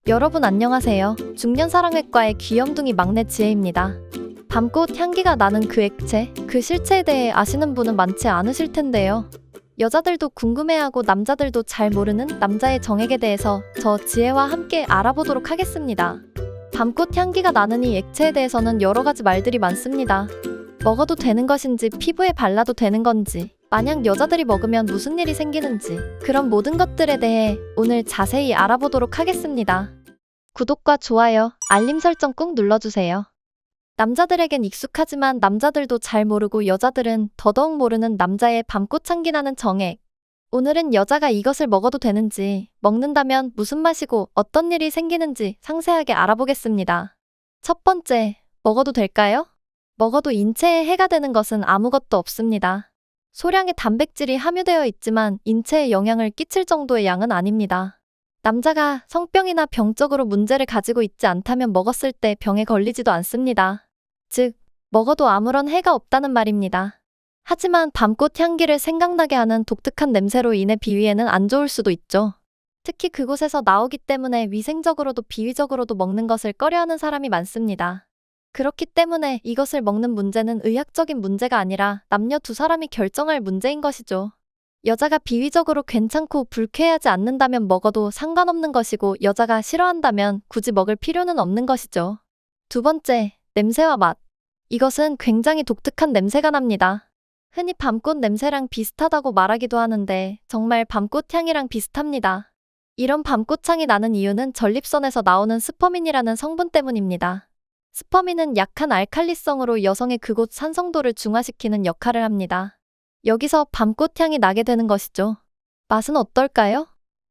여러분 안녕하세요. 중년사랑외과의 귀염둥이 막내 지혜입니다. 밤꽃 향기가 나는 그 액체, 그 실체에 대해 아시는 분은 많지 않으실 텐데요. 여자들도 궁금해하고 남자들도 잘 모르는 남자의 정액에 대해서 저 지혜와 함께 알아보도록 하겠습니다. 밤꽃 향기가 나는 이 액체에 대해서는 여러 가지 말들이 많습니다. 먹어도 되는 것인지 피부에 발라도 되는 건지, 만약 여자들이 먹으면 무슨 일이 생기는지, 그런 모든 것들에 대해 오늘 자세히 알아보도록 하겠습니다. 구독과 좋아요, 알림 설정 꾹 눌러주세요. 남자들에겐 익숙하지만 남자들도 잘 모르고 여자들은 더더욱 모르는 남자의 밤꽃 향기 나는 정액. 오늘은 여자가 이것을 먹어도 되는지, 먹는다면 무슨 맛이고 어떤 일이 생기는지 상세하게 알아보겠습니다. 첫 번째, 먹어도 될까요? 먹어도 인체에 해가 되는 것은 아무것도 없습니다. 소량의 단백질이 함유되어 있지만 인체에 영향을 끼칠 정도의 양은 아닙니다. 남자가 성병이나 병적으로 문제를 가지고 있지 않다면 먹었을 때 병에 걸리지도 않습니다. 즉, 먹어도 아무런 해가 없다는 말입니다. 하지만 밤꽃 향기를 생각나게 하는 독특한 냄새로 인해 비위에는 안 좋을 수도 있죠. 특히 그곳에서 나오기 때문에 위생적으로도 비위적으로도 먹는 것을 꺼려하는 사람이 많습니다. 그렇기 때문에 이것을 먹는 문제는 의학적인 문제가 아니라 남녀 두 사람이 결정할 문제인 것이죠. 여자가 비위적으로 괜찮고 불쾌하지 않는다면 먹어도 상관없는 것이고 여자가 싫어한다면 굳이 먹을 필요는 없는 것이죠. 두 번째, 냄새와 맛. 이것은 굉장히 독특한 냄새가 납니다. 흔히 밤꽃 냄새랑 비슷하다고 말하기도 하는데 정말 밤꽃 향이랑 비슷합니다. 이런 밤꽃 향이 나는 이유는 전립선에서 나오는 스퍼민이라는 성분 때문입니다. 스퍼민은 약한 알칼리성으로 여성의 그곳 산성도를 중화시키는 역할을 합니다. 여기서 밤꽃 향이 나게 되는 것이죠. 맛은 어떨까요?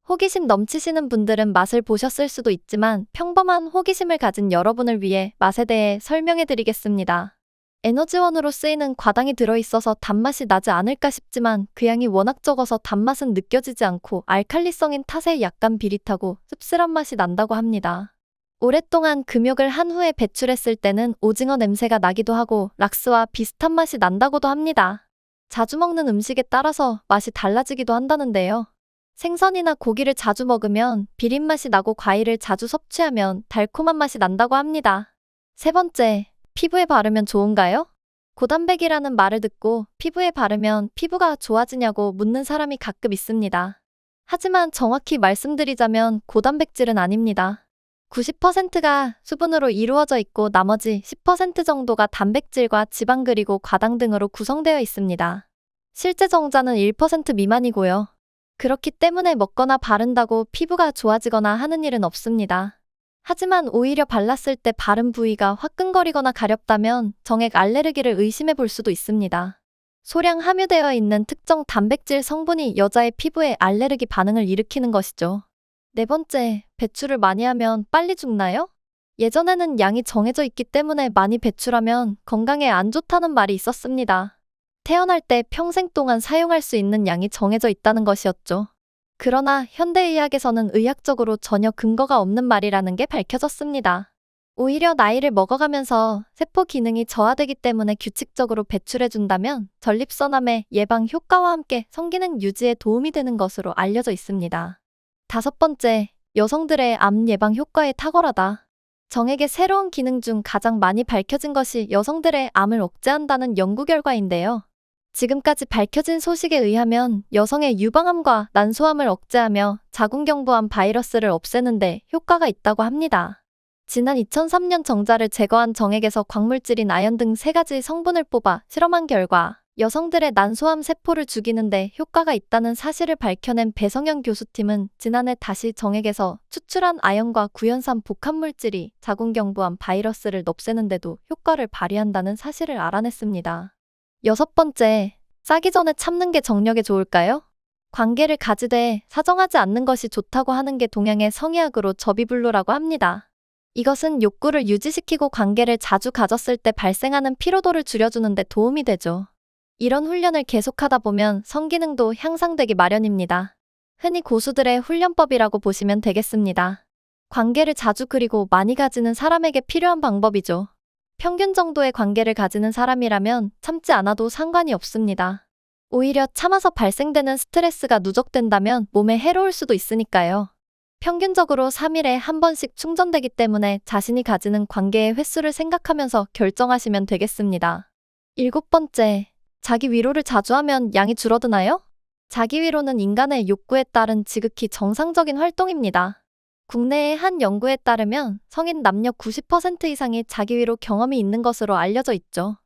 호기심 넘치시는 분들은 맛을 보셨을 수도 있지만 평범한 호기심을 가진 여러분을 위해 맛에 대해 설명해 드리겠습니다. 에너지원으로 쓰이는 과당이 들어있어서 단맛이 나지 않을까 싶지만 그 양이 워낙 적어서 단맛은 느껴지지 않고 알칼리성인 탓에 약간 비릿하고 씁쓸한 맛이 난다고 합니다. 오랫동안 금욕을 한 후에 배출했을 때는 오징어 냄새가 나기도 하고 락스와 비슷한 맛이 난다고도 합니다. 자주 먹는 음식에 따라서 맛이 달라지기도 한다는데요. 생선이나 고기를 자주 먹으면 비린 맛이 나고 과일을 자주 섭취하면 달콤한 맛이 난다고 합니다. 세 번째, 피부에 바르면 좋은가요? 고단백이라는 말을 듣고 피부에 바르면 피부가 좋아지냐고 묻는 사람이 가끔 있습니다. 하지만 정확히 말씀드리자면 고단백질은 아닙니다. 90%가 수분으로 이루어져 있고 나머지 10% 정도가 단백질과 지방 그리고 과당 등으로 구성되어 있습니다. 실제 정자는 1% 미만이고요. 그렇기 때문에 먹거나 바른다고 피부가 좋아지거나 하는 일은 없습니다. 하지만 오히려 발랐을 때 바른 부위가 화끈거리거나 가렵다면 정액 알레르기를 의심해 볼 수도 있습니다. 소량 함유되어 있는 특정 단백질 성분이 여자의 피부에 알레르기 반응을 일으키는 것이죠. 네 번째, 배출을 많이 하면 빨리 죽나요? 예전에는 양이 정해져 있기 때문에 많이 배출하면 건강에 안 좋다는 말이 있었습니다. 태어날 때 평생 동안 사용할 수 있는 양이 정해져 있다는 것이었죠. 그러나 현대의학에서는 의학적으로 전혀 근거가 없는 말이라는 게 밝혀졌습니다. 오히려 나이를 먹어가면서 세포 기능이 저하되기 때문에 규칙적으로 배출해준다면 전립선암의 예방 효과와 함께 성기능 유지에 도움이 되는 것으로 알려져 있습니다. 다섯 번째, 여성들의 암 예방 효과에 탁월하다. 정액의 새로운 기능 중 가장 많이 밝혀진 것이 여성들의 암을 억제한다는 연구 결과인데요. 지금까지 밝혀진 소식에 의하면 여성의 유방암과 난소암을 억제하며 자궁경부암 바이러스를 없애는 데 효과가 있다고 합니다. 지난 2003년 정자를 제거한 정액에서 광물질인 아연 등 3가지 성분을 뽑아 실험한 결과 여성들의 난소암 세포를 죽이는데 효과가 있다는 사실을 밝혀낸 배성현 교수팀은 지난해 다시 정액에서 추출한 아연과 구연산 복합물질이 자궁경부암 바이러스를 없애는 데도 효과를 발휘한다는 사실을 알아냈습니다. 여섯 번째, 싸기 전에 참는 게 정력에 좋을까요? 관계를 가지되 사정하지 않는 것이 좋다고 하는 게 동양의 성의학으로 접이불로라고 합니다. 이것은 욕구를 유지시키고 관계를 자주 가졌을 때 발생하는 피로도를 줄여주는 데 도움이 되죠. 이런 훈련을 계속하다 보면 성기능도 향상되기 마련입니다. 흔히 고수들의 훈련법이라고 보시면 되겠습니다. 관계를 자주 그리고 많이 가지는 사람에게 필요한 방법이죠. 평균 정도의 관계를 가지는 사람이라면 참지 않아도 상관이 없습니다. 오히려 참아서 발생되는 스트레스가 누적된다면 몸에 해로울 수도 있으니까요. 평균적으로 3일에 한 번씩 충전되기 때문에 자신이 가지는 관계의 횟수를 생각하면서 결정하시면 되겠습니다. 7번째, 자기 위로를 자주 하면 양이 줄어드나요? 자기 위로는 인간의 욕구에 따른 지극히 정상적인 활동입니다. 국내의 한 연구에 따르면 성인 남녀 90% 이상이 자기 위로 경험이 있는 것으로 알려져 있죠.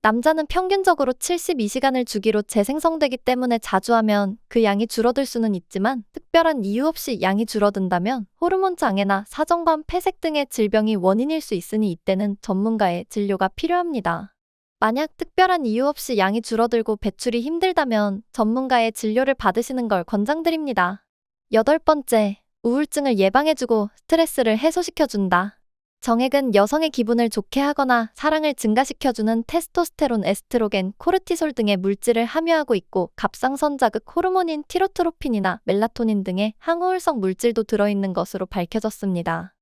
남자는 평균적으로 72시간을 주기로 재생성되기 때문에 자주 하면 그 양이 줄어들 수는 있지만 특별한 이유 없이 양이 줄어든다면 호르몬 장애나 사정관 폐색 등의 질병이 원인일 수 있으니 이때는 전문가의 진료가 필요합니다. 만약 특별한 이유 없이 양이 줄어들고 배출이 힘들다면 전문가의 진료를 받으시는 걸 권장드립니다. 8번째, 우울증을 예방해주고 스트레스를 해소시켜준다. 정액은 여성의 기분을 좋게 하거나 사랑을 증가시켜주는 테스토스테론, 에스트로겐, 코르티솔 등의 물질을 함유하고 있고 갑상선자극 호르몬인 티로트로핀이나 멜라토닌 등의 항우울성 물질도 들어있는 것으로 밝혀졌습니다.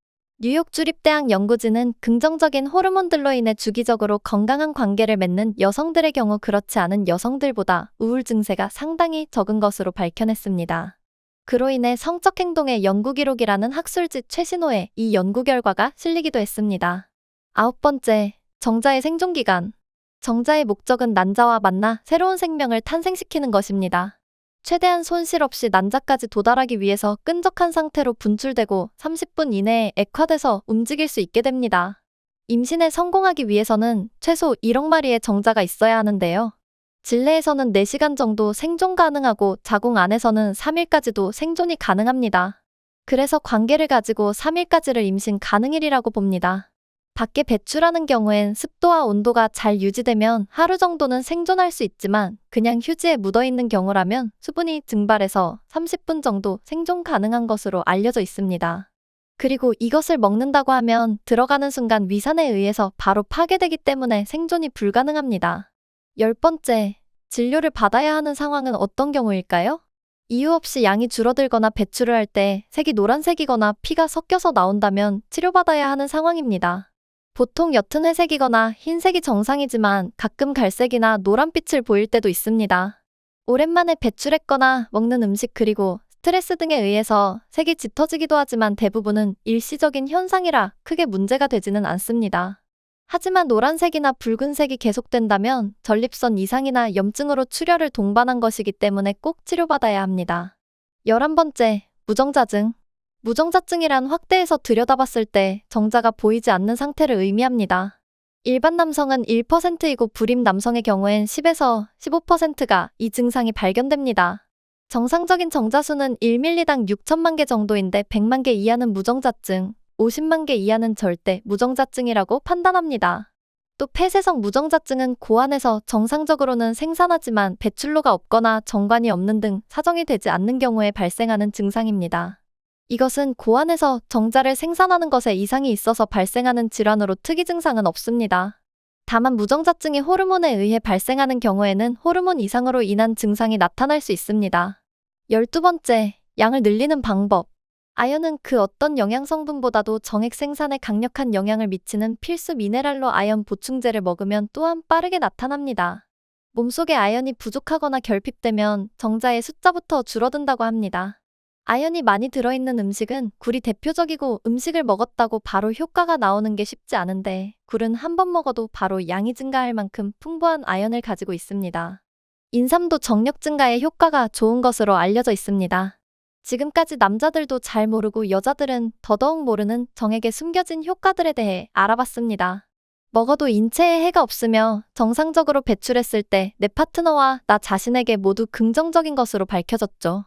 뉴욕 주립대학 연구진은 긍정적인 호르몬들로 인해 주기적으로 건강한 관계를 맺는 여성들의 경우 그렇지 않은 여성들보다 우울 증세가 상당히 적은 것으로 밝혀냈습니다. 그로 인해 성적 행동의 연구 기록이라는 학술지 최신호에 이 연구 결과가 실리기도 했습니다. 9번째, 정자의 생존기간. 정자의 목적은 난자와 만나 새로운 생명을 탄생시키는 것입니다. 최대한 손실 없이 난자까지 도달하기 위해서 끈적한 상태로 분출되고 30분 이내에 액화돼서 움직일 수 있게 됩니다. 임신에 성공하기 위해서는 최소 1억 마리의 정자가 있어야 하는데요. 질내에서는 4시간 정도 생존 가능하고 자궁 안에서는 3일까지도 생존이 가능합니다. 그래서 관계를 가지고 3일까지를 임신 가능일이라고 봅니다. 밖에 배출하는 경우엔 습도와 온도가 잘 유지되면 하루 정도는 생존할 수 있지만 그냥 휴지에 묻어있는 경우라면 수분이 증발해서 30분 정도 생존 가능한 것으로 알려져 있습니다. 그리고 이것을 먹는다고 하면 들어가는 순간 위산에 의해서 바로 파괴되기 때문에 생존이 불가능합니다. 10번째, 진료를 받아야 하는 상황은 어떤 경우일까요? 이유 없이 양이 줄어들거나 배출을 할 때 색이 노란색이거나 피가 섞여서 나온다면 치료받아야 하는 상황입니다. 보통 옅은 회색이거나 흰색이 정상이지만 가끔 갈색이나 노란빛을 보일 때도 있습니다. 오랜만에 배출했거나 먹는 음식 그리고 스트레스 등에 의해서 색이 짙어지기도 하지만 대부분은 일시적인 현상이라 크게 문제가 되지는 않습니다. 하지만 노란색이나 붉은색이 계속된다면 전립선 이상이나 염증으로 출혈을 동반한 것이기 때문에 꼭 치료받아야 합니다. 11번째, 무정자증. 무정자증이란 확대해서 들여다봤을 때 정자가 보이지 않는 상태를 의미합니다. 일반 남성은 1%이고 불임 남성의 경우엔 10에서 15%가 이 증상이 발견됩니다. 정상적인 정자수는 1ml당 6천만 개 정도인데 100만 개 이하는 무정자증, 50만 개 이하는 절대 무정자증이라고 판단합니다. 또 폐쇄성 무정자증은 고안에서 정상적으로는 생산하지만 배출로가 없거나 정관이 없는 등 사정이 되지 않는 경우에 발생하는 증상입니다. 이것은 고안에서 정자를 생산하는 것에 이상이 있어서 발생하는 질환으로 특이 증상은 없습니다. 다만 무정자증이 호르몬에 의해 발생하는 경우에는 호르몬 이상으로 인한 증상이 나타날 수 있습니다. 12번째, 양을 늘리는 방법. 아연은 그 어떤 영양성분보다도 정액 생산에 강력한 영향을 미치는 필수 미네랄로 아연 보충제를 먹으면 또한 빠르게 나타납니다. 몸속에 아연이 부족하거나 결핍되면 정자의 숫자부터 줄어든다고 합니다. 아연이 많이 들어있는 음식은 굴이 대표적이고 음식을 먹었다고 바로 효과가 나오는 게 쉽지 않은데 굴은 한 번 먹어도 바로 양이 증가할 만큼 풍부한 아연을 가지고 있습니다. 인삼도 정력 증가에 효과가 좋은 것으로 알려져 있습니다. 지금까지 남자들도 잘 모르고 여자들은 더더욱 모르는 정액에 숨겨진 효과들에 대해 알아봤습니다. 먹어도 인체에 해가 없으며 정상적으로 배출했을 때 내 파트너와 나 자신에게 모두 긍정적인 것으로 밝혀졌죠.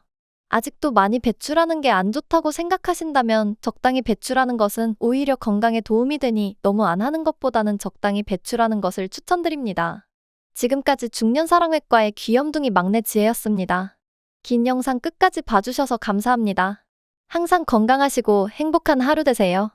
아직도 많이 배출하는 게 안 좋다고 생각하신다면 적당히 배출하는 것은 오히려 건강에 도움이 되니 너무 안 하는 것보다는 적당히 배출하는 것을 추천드립니다. 지금까지 중년사랑외과의 귀염둥이 막내 지혜였습니다. 긴 영상 끝까지 봐주셔서 감사합니다. 항상 건강하시고 행복한 하루 되세요.